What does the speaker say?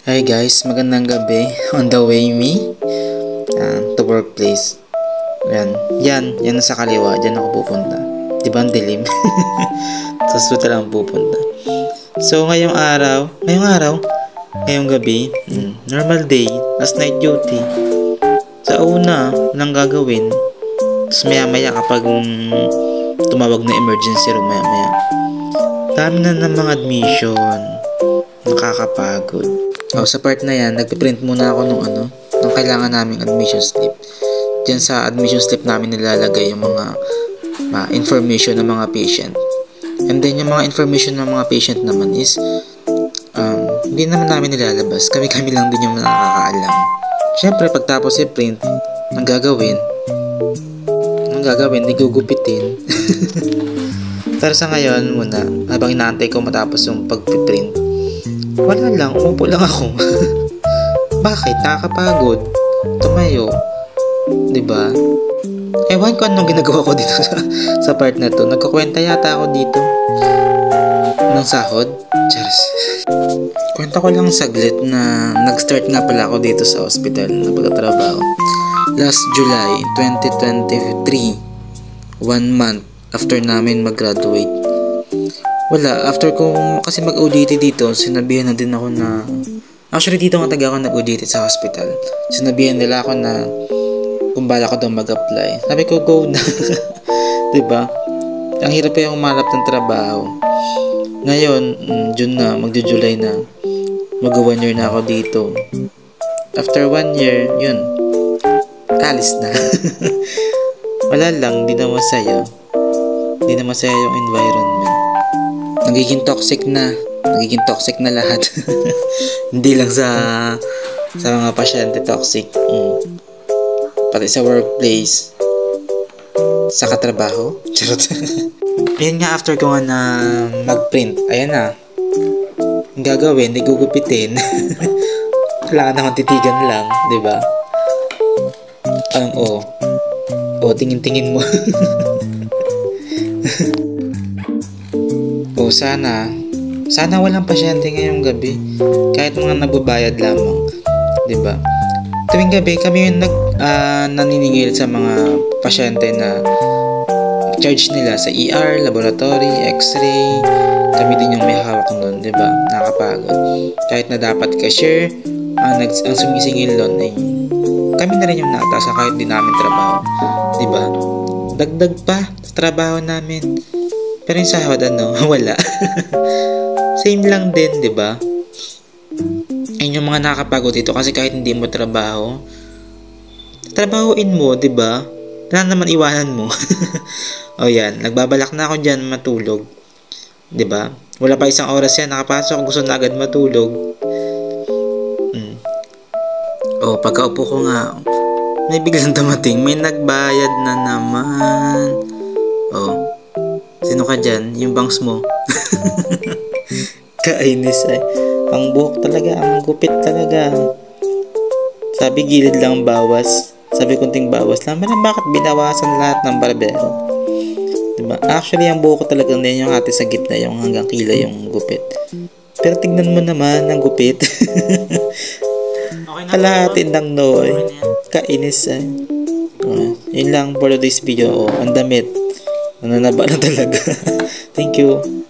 Hi guys, magandang gabi. On the way me to workplace. Yan sa kaliwa. Diyan ako pupunta. Di ba ang dilim? Sa hospital lang pupunta. So ngayong gabi, normal day, last night duty. Sa una, walang gagawin. Tapos maya kapag tumawag na emergency room, maya. Dami na ng mga admission. Nakakapagod. Sa part na yan, nagpiprint muna ako nung kailangan naming admission slip. Diyan sa admission slip namin nilalagay yung mga information ng mga patient. And then yung mga information ng mga patient naman is hindi naman namin nilalabas. Kami lang din yung nakakaalam. Syempre, pagtapos i-print, ang gagawin, gugupitin. Pero sa ngayon muna, habang inaantay ko matapos yung pagpiprint, wala lang, umupo lang ako. Bakit? Nakakapagod. Tumayo. Diba? Ewan ko anong ginagawa ko dito sa part na to. Nagkukwenta yata ako dito ng sahod. Cheers. Kwenta ko lang saglit na nag-start nga pala ako dito sa hospital na pagtatrabaho. Last July 2023. 1 month after namin mag-graduate. Wala, after ko kasi mag-OJT dito, sinabihan na din ako na actually dito nga taga ako nag-OJT sa hospital. Sinabihan nila ako na kung bala ko daw mag-apply. Sabi ko, go na. Diba? Ang hirap yung umanap ng trabaho. Ngayon, June na, magjo-July na. Mag-1 year na ako dito. After 1 year, yun. Alis na. Wala lang, di na masaya. Di na masaya yung environment. Nagiging toxic na lahat. Hindi lang sa mga pasyente toxic. Pati sa workplace, sa katrabaho. Charot. Ayun nga, after ko nga na mag-print, ayan na. Ang gagawin, gugupitin. Kailangan naman titigan lang, di ba? Tingin-tingin mo. Sana walang pasyente ngayong gabi. Kahit mga nagbabayad lamang. Diba? Tuwing gabi, kami yung naniningil sa mga pasyente na charge nila sa ER, laboratory, x-ray. Kami din yung may hawak nun. Diba? Nakapagod. Kahit na dapat cashier, ang sumisingil nun ay kami na rin yung naatasa kahit di namin trabaho. Diba? Dagdag pa sa trabaho namin. Pero yung sahod wala. Same lang din, 'di ba? Ayun yung mga nakakapagod dito kasi kahit hindi mo trabaho, trabahuin mo, 'di ba? Wala naman iwanan mo. Yan, nagbabalak na ako diyan matulog. 'Di ba? Wala pa isang oras yan, nakapasok, gusto na agad matulog. Pagkaupo ko nga, may biglang dumating, may nagbayad na naman. Sino ka dyan? Yung bangs mo. Kainis ay. Ang buhok talaga. Ang gupit talaga. Sabi gilid lang bawas. Sabi kunting bawas lang. Bakit binawasan lahat ng barbero? Diba? Actually, ang buhok ko talaga na yung ate sa gitna. Yung hanggang kila yung gupit. Pero tignan mo naman ang gupit. Kalahatin lang noy. Kainis ay. Yun lang for this video. Ang damit. Nananaba na talaga. Thank you.